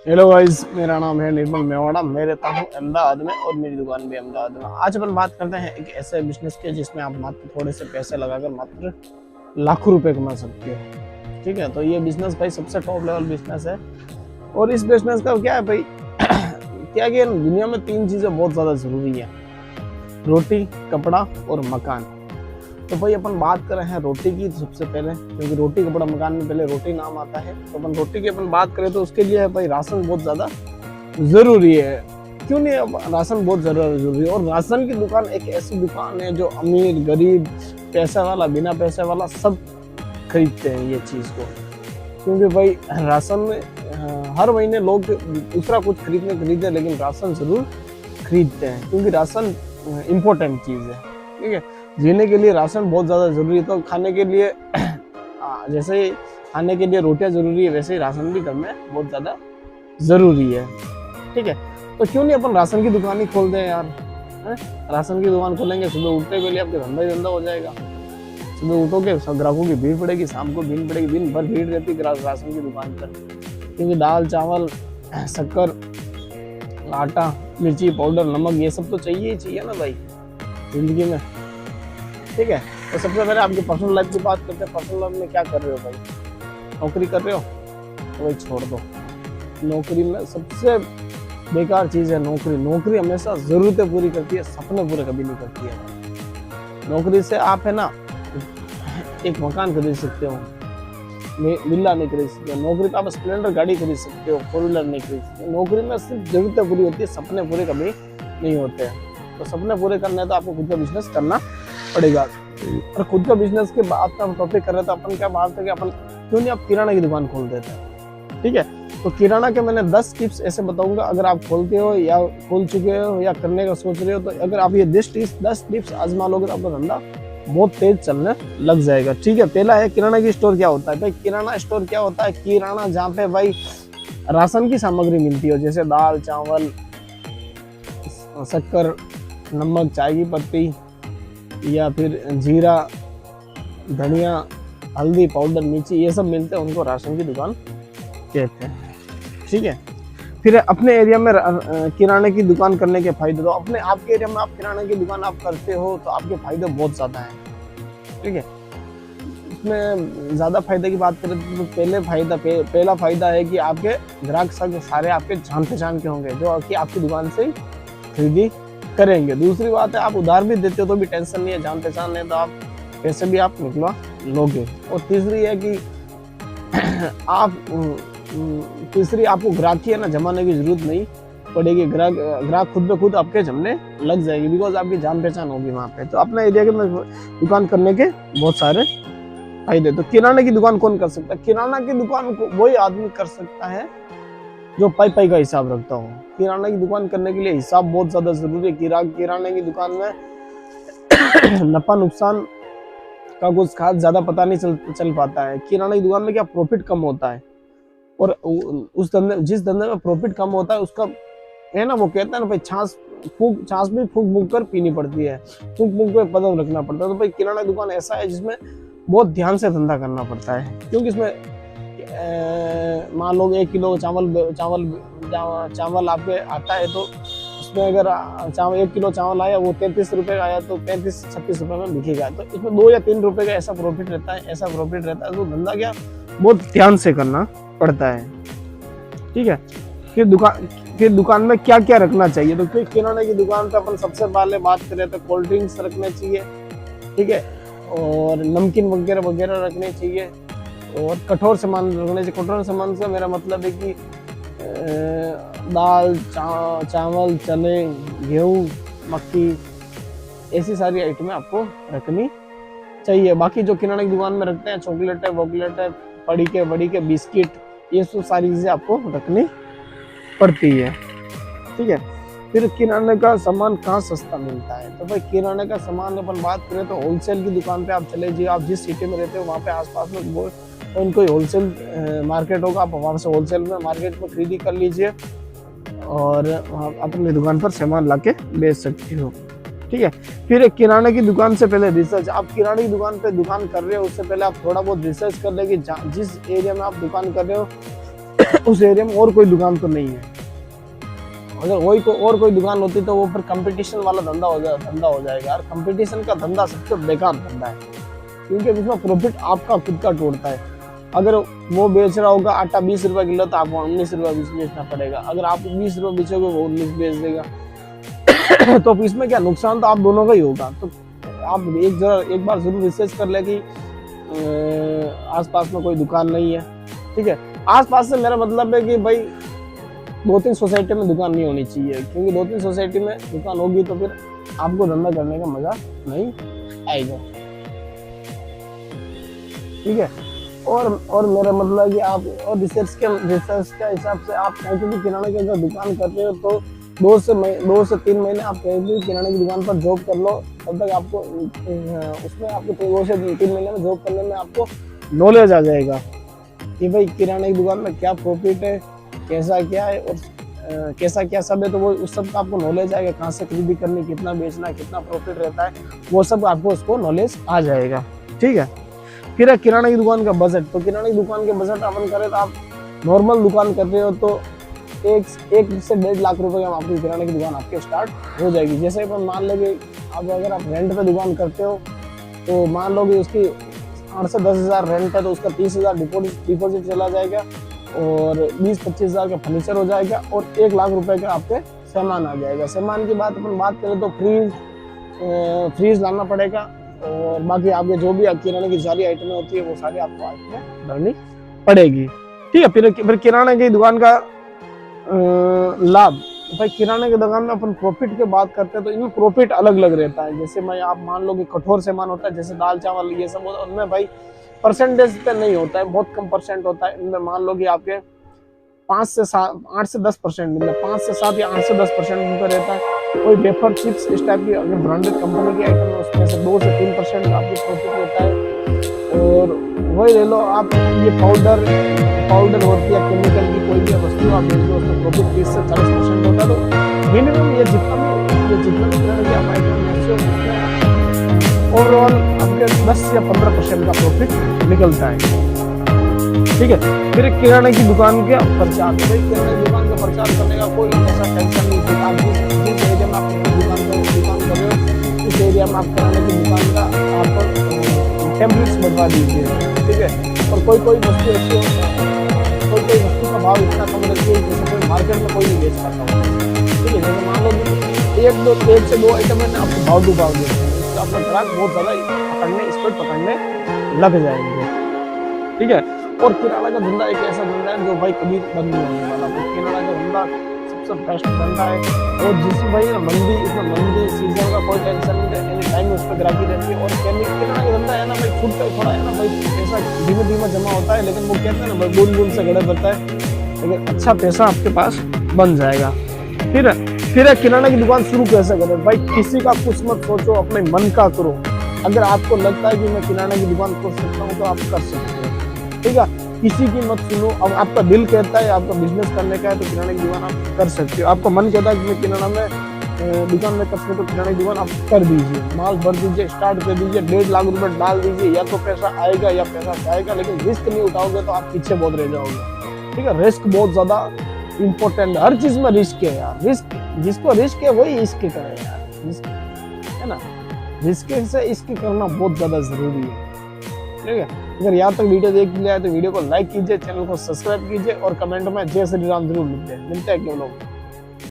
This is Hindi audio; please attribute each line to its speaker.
Speaker 1: हेलो गाइस, मेरा नाम है निर्मल मेवाड़ा। मैं रहता हूँ अहमदाबाद में और मेरी दुकान भी अहमदाबाद में। आज अपन बात करते हैं एक ऐसे बिजनेस के जिसमें आप मात्र थोड़े से पैसे लगाकर मात्र लाखों रुपए कमा सकते हो। ठीक है, तो ये बिजनेस भाई सबसे टॉप लेवल बिजनेस है। और इस बिजनेस का क्या है भाई क्या कि दुनिया में तीन चीजें बहुत ज्यादा जरूरी है: रोटी, कपड़ा और मकान। तो भाई अपन बात कर रहे हैं रोटी की सबसे पहले, क्योंकि रोटी कपड़ा मकान में पहले रोटी नाम आता है। तो अपन रोटी की अपन बात करें तो उसके लिए भाई राशन बहुत ज्यादा जरूरी है। क्यों नहीं, अब राशन बहुत जरूरी है। और राशन की दुकान एक ऐसी दुकान है जो अमीर, गरीब, पैसे वाला, बिना पैसे वाला सब खरीदते हैं ये चीज को। क्योंकि भाई राशन में हर महीने लोग दूसरा कुछ खरीदे लेकिन राशन जरूर खरीदते हैं, क्योंकि राशन इम्पोर्टेंट चीज है। ठीक है, जीने के लिए राशन बहुत ज़्यादा ज़रूरी है। तो खाने के लिए जैसे ही खाने के लिए रोटियां ज़रूरी है, वैसे ही राशन भी घर में बहुत ज़्यादा ज़रूरी है। ठीक है, तो क्यों नहीं अपन राशन की दुकान ही खोल दें यार। राशन की दुकान खोलेंगे, सुबह उठते पहले आपके धंधा ही धंधा हो जाएगा। सुबह उठोगे, सब ग्राहकों की भीड़ पड़ेगी, शाम को भीड़ पड़ेगी, दिन भर भीड़ रहती है राशन की दुकान पर। क्योंकि दाल, चावल, शक्कर, आटा, मिर्ची पाउडर, नमक, ये सब तो चाहिए ही चाहिए ना भाई जिंदगी में। ठीक है, तो सबसे पहले आपकी पर्सनल लाइफ की बात करते हैं। पर्सनल लाइफ में क्या कर रहे हो भाई? नौकरी कर रहे हो तो भाई छोड़ दो। नौकरी में सबसे बेकार चीज़ है नौकरी। नौकरी हमेशा ज़रूरतें पूरी करती है, सपने पूरे कभी नहीं करती है। नौकरी से आप है ना एक मकान खरीद सकते हो, विला नहीं खरीद सकते हो। नौकरी तो आप स्प्लेंडर गाड़ी खरीद सकते हो, 4 व्हीलर नहीं खरीद सकते। नौकरी में सिर्फ ज़रूरतें पूरी होती है, सपने पूरे कभी नहीं होते हैं। तो सपने पूरे करने तो आपको खुद का बिजनेस करना पड़ेगा। और खुद का बिजनेस के बाद का टॉपिक कर रहे थे अपन, क्या बात है कि अपन क्यों नहीं आप किराना की दुकान खोल देते हैं। ठीक है, तो किराना के मैंने 10 टिप्स ऐसे बताऊंगा। अगर आप खोलते हो या खोल चुके हो या करने का सोच रहे हो, तो अगर आप ये 10 टिप्स आजमा लोगे तो आपका धंधा बहुत तेज चलने लग जाएगा। ठीक है, पहला है किराना की स्टोर क्या होता है। भाई किराना स्टोर क्या होता है? किराना जहाँ पे भाई राशन की सामग्री मिलती हो, जैसे दाल, चावल, शक्कर, नमक, चाय की पत्ती, या फिर जीरा, धनिया, हल्दी पाउडर, मिर्ची, ये सब मिलते हैं, उनको राशन की दुकान कहते हैं। ठीक है, फिर अपने एरिया में किराने की दुकान करने के फायदे। तो अपने आपके एरिया में आप किराने की दुकान आप करते हो तो आपके फायदे बहुत ज़्यादा हैं। ठीक है, इसमें ज़्यादा फायदे की बात करें तो पहला फायदा है कि आपके ग्राहक सारे आपके जान पहचान के होंगे, जो कि आपकी दुकान से ही खरीदी करेंगे। दूसरी बात है आप उधार भी देते हो तो भी टेंशन नहीं है, जान पहचान है तो आप पैसे भी आप निकलवा लोगे। और तीसरी है कि आपको ग्राहकी है ना जमाने की जरूरत नहीं पड़ेगी। ग्राहक खुद ब खुद आपके जमने लग जाएगी, बिकॉज आपकी जान पहचान होगी वहाँ पे। तो अपने एरिया के दुकान करने के बहुत सारे फायदे। तो किराने की दुकान कौन कर सकता है? किराना की दुकान को वही आदमी कर सकता है जो पाई का हिसाब रखता हूँ। किराना की दुकान करने के लिए हिसाब बहुत ज्यादा जरूरी है। किराने की दुकान में नफा नुकसान का कुछ खास ज्यादा पता नहीं चल पाता है। किराना की दुकान में क्या प्रॉफिट कम होता है, और उस धंधे जिस धंधे में प्रॉफिट कम होता है उसका है ना, वो कहता है ना भाई छाछ भी फूक कर पीनी पड़ती है, फूक पे कदम रखना पड़ता है। तो भाई किराना दुकान ऐसा है जिसमें बहुत ध्यान से धंधा करना पड़ता है, क्योंकि इसमें मान लो 1 किलो चावल आपके आता है, तो उसमें अगर 1 किलो चावल आया, वो 33 रुपए का आया, तो 35-36 रुपए में बिकेगा। तो इसमें 2 या 3 रुपए का ऐसा प्रॉफिट रहता है। तो धंधा क्या बहुत ध्यान से करना पड़ता है। ठीक है, फिर दुकान में क्या क्या रखना चाहिए। तो फिर किराने की दुकान पे अपन सबसे पहले बात करें तो कोल्ड ड्रिंक्स रखने चाहिए। ठीक है, और नमकीन वगैरह रखने चाहिए, और कठोर सामान रखने चाहिए। कठोर सामान से मेरा मतलब है कि दाल, चावल, चने, गेहूँ, मक्की, ऐसी सारी आइटमें आपको रखनी चाहिए। बाकी जो किराने की दुकान में रखते हैं, चॉकलेट है, बड़ी के बिस्किट, ये सब सारी चीजें आपको रखनी पड़ती है। ठीक है, फिर किराने का सामान कहाँ सस्ता मिलता है। तो भाई किराने का सामान अपन बात करें तो होलसेल की दुकान पे आप चले जाइए। आप जिस सिटी में रहते हो वहाँ पे आसपास में कोई होलसेल मार्केट होगा, आप वहाँ से होलसेल में मार्केट में खरीदी कर लीजिए और अपनी दुकान पर सामान लाके बेच सकते हो। ठीक है, फिर एक किराने की दुकान से पहले रिसर्च। आप किराने की दुकान पे दुकान कर रहे हो उससे पहले आप थोड़ा बहुत रिसर्च कर ले कि जिस एरिया में आप दुकान कर रहे हो उस एरिया में और कोई दुकान तो नहीं है। अगर वही और कोई दुकान होती तो वो फिर कंपटीशन वाला धंधा हो जाएगा यार। कंपटीशन का धंधा सबसे बेकार धंधा है, क्योंकि उसमें प्रॉफिट आपका खुद का टूटता है। अगर वो बेच रहा होगा आटा 20 रुपए किलो तो आपको 19 रुपए बेचना पड़ेगा। अगर आप 20 रुपए बेचोगे वो 19 बेच देगा तो इसमें क्या नुकसान तो आप दोनों का ही होगा। तो आप एक बार जरूर रिसर्च कर ले कि आसपास में कोई दुकान नहीं है। ठीक है, आसपास से मेरा मतलब है कि भाई 2-3 सोसाइटी में दुकान नहीं होनी चाहिए, क्योंकि 2-3 सोसाइटी में दुकान होगी तो फिर आपको धंधा करने का मजा नहीं आएगा। ठीक है, और मेरा मतलब है कि आप और रिसर्च के हिसाब से आप कहीं पे भी किराने की अगर दुकान कर रहे हो तो 2 से 3 महीने आप कहीं भी किराने की दुकान पर जॉब कर लो। तब तक आपको उसमें आपको 2 से 3 महीने में जॉब करने में आपको नॉलेज आ जाएगा कि भाई किराने की दुकान में क्या प्रॉफिट है, कैसा क्या है और कैसा क्या सब है। तो वो उस सब का आपको नॉलेज आएगा, कहाँ से खरीदी करनी, कितना बेचना, कितना प्रॉफिट रहता है, वो सब आपको उसको नॉलेज आ जाएगा। ठीक है, फिर किराने की दुकान का बजट। तो किराने की दुकान के बजट अपन करें तो आप नॉर्मल दुकान कर रहे हो तो 1 से 1.5 लाख रुपए में आपकी किराने की दुकान आपके स्टार्ट हो जाएगी। जैसे अपन मान लेंगे अब अगर आप रेंट पे दुकान करते हो तो मान लो कि उसकी 8 से 10 हज़ार रेंट है तो उसका 30 हज़ार डिपॉजिट चला जाएगा और 20-25 हज़ार का फर्नीचर हो जाएगा और 1 लाख रुपए का आपके सामान आ जाएगा। सामान की अपन बात करें तो फ्रीज लाना पड़ेगा और बाकी आपके जो भी किराने की सारी आइटमें होती है वो सारी आपको आइटमें भरनी पड़ेगी। ठीक है, फिर किराने की दुकान का लाभ। भाई किराने की दुकान में अपन प्रॉफिट की बात करते हैं तो इनमें प्रॉफिट अलग अलग रहता है। जैसे मैं आप मान लो कि कठोर सामान होता है जैसे दाल चावल ये सब, उनमें भाई परसेंटेज पे नहीं होता है, बहुत कम परसेंट होता है। इनमें मान लो कि आपके 8 से 10% मतलब 5 से 7 या 8 से 10% उनका रहता है। कोई वेफर चिप्स इस टाइप की अगर ब्रांडेड कंपनी की आइटम है उसमें से 2 से 3% आपकी प्रॉफिट होता है। और वही ले लो आप ये पाउडर होती है केमिकल की कोई भी वस्तु आप बेच दो उसमें प्रॉफिट 30 से 40% होता है। तो मिनिमम ये जितना भी आप आइटम ओवरऑल आपके 10 या 15% का प्रॉफिट निकलता है। ठीक है, फिर किराने की दुकान का प्रचार। भाई किराने की दुकान का प्रचार करने का कोई ऐसा टेंशन नहीं है। आप जिस एरिया में आप दुकान कर रहे हो उस एरिया में आप किराने की दुकान का आप टेम्पलेट्स बनवा दीजिए। ठीक है, और कोई वस्तु ऐसी कोई वस्तु का भाव इतना कम रखिए जैसे कोई मार्केट में कोई नहीं बेच पाता हो। ठीक है, जैसे मान लो कि 1 से 2 आइटम है आपको भाव देते हैं, इससे आपका ग्राहक बहुत ज़्यादा स्पीड पकड़ने लग जाएंगे। ठीक है, और किराना का धंधा एक ऐसा धंधा है जो भाई कभी बंद नहीं होने वाला। तो किराना का धंधा सबसे बेस्ट धंधा है और जिसमें भाई मंदी सीजन का कोई टेंशन नहीं है, एनी टाइम उस पर ग्राहकी रहती है। और किराना का धंधा है ना भाई खुद का थोड़ा है ना भाई पैसा धीमे जमा होता है, लेकिन वो कहते हैं ना भाई बूंद से गड़े पड़ता है, लेकिन अच्छा पैसा आपके पास बन जाएगा। फिर किराना की दुकान शुरू कैसे करें? भाई किसी का कुछ मत सोचो, अपने मन का करो। अगर आपको लगता है कि मैं किराना की दुकान खोल सकता हूँ तो आप कर सकते हो। ठीक है, किसी की मत सुनो। अब आपका दिल कहता है आपका बिजनेस करने का है तो किराने की दुकान आप कर सकते हो। आपका मन कहता है कि मैं किराना में दुकान में कर सकते तो किराने की दुकान आप कर दीजिए, माल भर दीजिए, स्टार्ट कर दीजिए, 1.5 लाख रुपए डाल दीजिए। या तो पैसा आएगा या पैसा जाएगा, लेकिन रिस्क नहीं उठाओगे तो आप पीछे बहुत रह जाओगे। ठीक है, रिस्क बहुत ज्यादा इंपॉर्टेंट है, हर चीज में रिस्क है यार। रिस्क जिसको रिस्क है वही इश्क करे यार, रिस्क है ना, रिस्क से इश्क करना बहुत ज्यादा जरूरी है। ठीक है, अगर यहाँ तक वीडियो देख लिया है तो वीडियो को लाइक कीजिए, चैनल को सब्सक्राइब कीजिए और कमेंट में जय श्री राम जरूर लिखिए। मिलते हैं अगले लोग।